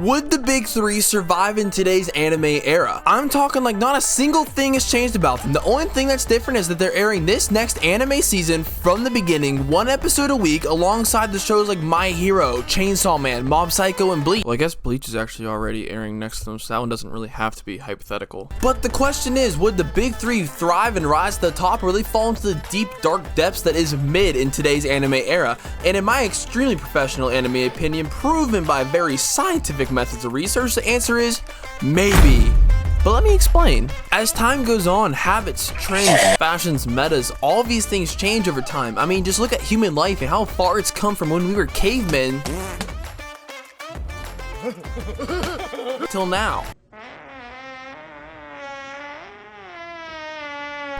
Would the big three survive in today's anime era? I'm talking like not a single thing has changed about them. The only thing that's different is that they're airing this next anime season from the beginning, one episode a week, alongside the shows like My Hero, Chainsaw Man, Mob Psycho, and Bleach. Well, I guess Bleach is actually already airing next to them, so that one doesn't really have to be hypothetical. But the question is, would the big three thrive and rise to the top, or really fall into the deep, dark depths that is mid in today's anime era? And in my extremely professional anime opinion, proven by very scientific methods of research, the answer is maybe. But let me explain. As time goes on, habits, trends, fashions, metas, all of these things change over time. I mean, just look at human life and how far it's come from when we were cavemen till now.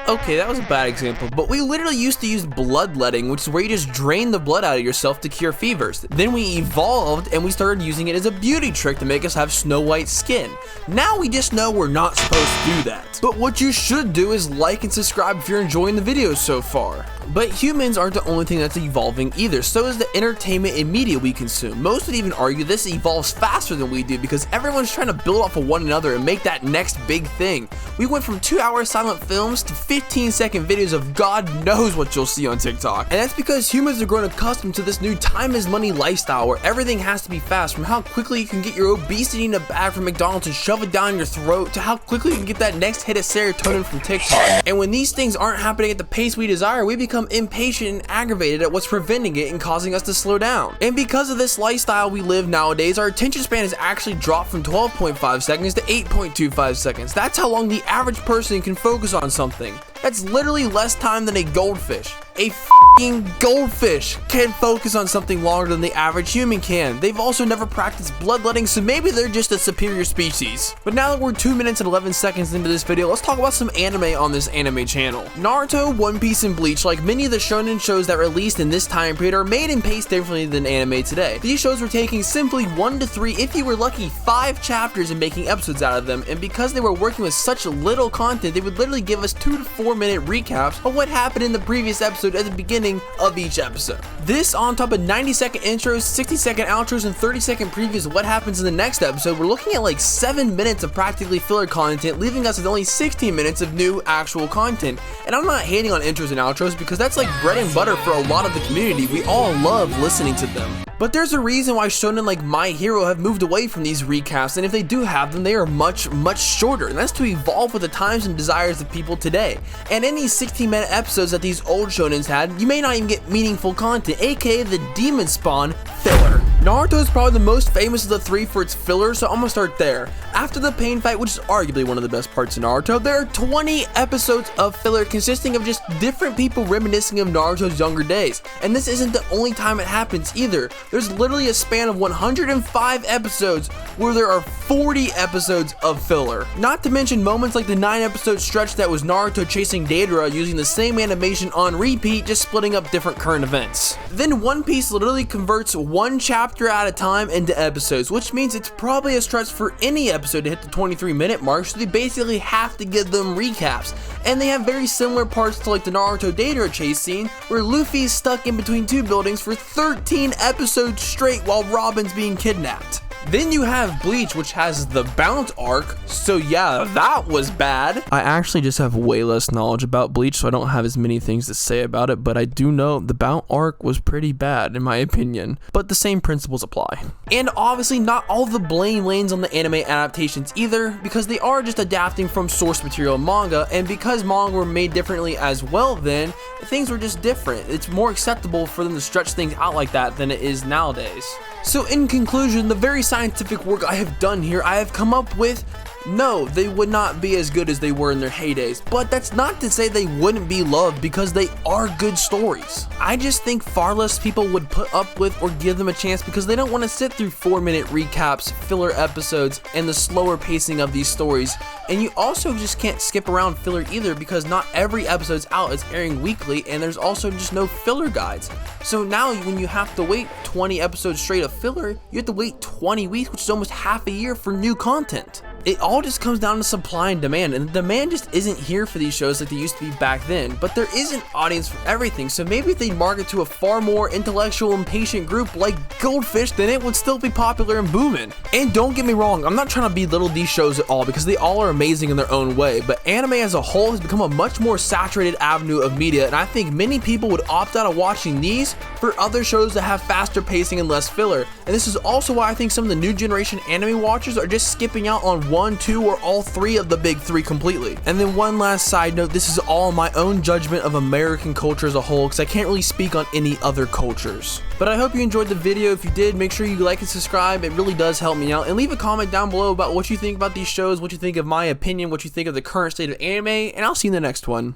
Okay, that was a bad example, but we literally used to use bloodletting, which is where you just drain the blood out of yourself to cure fevers. Then we evolved and we started using it as a beauty trick to make us have snow white skin. Now we just know we're not supposed to do that. But what you should do is like and subscribe if you're enjoying the videos so far. But humans aren't the only thing that's evolving either, so is the entertainment and media we consume. Most would even argue this evolves faster than we do because everyone's trying to build off of one another and make that next big thing. We went from 2-hour silent films to 15-second videos of God knows what you'll see on TikTok. And that's because humans are growing accustomed to this new time is money lifestyle where everything has to be fast, from how quickly you can get your obesity in a bag from McDonald's and shove it down your throat to how quickly you can get that next hit of serotonin from TikTok. And when these things aren't happening at the pace we desire, we become impatient and aggravated at what's preventing it and causing us to slow down. And because of this lifestyle we live nowadays, our attention span has actually dropped from 12.5 seconds to 8.25 seconds. That's how long the average person can focus on something. That's literally less time than a goldfish. A f***ing goldfish can focus on something longer than the average human can. They've also never practiced bloodletting, so maybe they're just a superior species. But now that we're 2 minutes and 11 seconds into this video, let's talk about some anime on this anime channel. Naruto, One Piece, and Bleach, like many of the shonen shows that released in this time period, are made and paced differently than anime today. These shows were taking simply 1 to 3, if you were lucky, 5 chapters and making episodes out of them, and because they were working with such little content, they would literally give us 2 to 4 minute recaps of what happened in the previous episode at the beginning of each episode. This on top of 90-second intros, 60-second outros, and 30-second previews of what happens in the next episode. We're looking at like 7 minutes of practically filler content, leaving us with only 16 minutes of new actual content. And I'm not hating on intros and outros because that's like bread and butter for a lot of the community. We all love listening to them. But there's a reason why shonen like My Hero have moved away from these recaps, and if they do have them, they are much shorter, and that's to evolve with the times and desires of people today. And in these 16-minute episodes that these old shonens had, you may not even get meaningful content, aka the demon spawn filler. Naruto is probably the most famous of the three for its filler, so I'm gonna start there. After the pain fight, which is arguably one of the best parts of Naruto, there are 20 episodes of filler consisting of just different people reminiscing of Naruto's younger days. And this isn't the only time it happens either. There's literally a span of 105 episodes where there are 40 episodes of filler. Not to mention moments like the 9-episode stretch that was Naruto chasing Deidara using the same animation on repeat, just splitting up different current events. Then One Piece literally converts one chapter at a time into episodes, which means it's probably a stretch for any episode to hit the 23-minute mark, so they basically have to give them recaps. And they have very similar parts to like the Naruto Deidara chase scene, where Luffy's stuck in between 2 buildings for 13 episodes straight while Robin's being kidnapped. Then you have Bleach, which has the Bounce arc, so yeah, that was bad. I actually just have way less knowledge about Bleach, so I don't have as many things to say about it, but I do know the Bounce arc was pretty bad in my opinion, but the same principles apply. And obviously not all the blame lands on the anime adaptations either, because they are just adapting from source material manga, and because manga were made differently as well then, things were just different. It's more acceptable for them to stretch things out like that than it is nowadays. So in conclusion, the very scientific work I have done here, I have come up with, no, they would not be as good as they were in their heydays, but that's not to say they wouldn't be loved because they are good stories. I just think far less people would put up with or give them a chance because they don't want to sit through 4-minute recaps, filler episodes, and the slower pacing of these stories. And you also just can't skip around filler either because not every episode's out, it's airing weekly, and there's also just no filler guides. So now when you have to wait 20 episodes straight of filler, you have to wait 20 weeks, which is almost half a year for new content. It all just comes down to supply and demand, and the demand just isn't here for these shows like they used to be back then. But there is an audience for everything, so maybe if they market to a far more intellectual and patient group like Goldfish, then it would still be popular and booming. And don't get me wrong, I'm not trying to belittle these shows at all, because they all are amazing in their own way, but anime as a whole has become a much more saturated avenue of media, and I think many people would opt out of watching these for other shows that have faster pacing and less filler. And this is also why I think some of the new generation anime watchers are just skipping out on 1, 2, or all 3 of the big 3 completely. And then one last side note, this is all my own judgment of American culture as a whole, because I can't really speak on any other cultures. But I hope you enjoyed the video. If you did, make sure you like and subscribe. It really does help me out. And leave a comment down below about what you think about these shows, what you think of my opinion, what you think of the current state of anime, and I'll see you in the next one.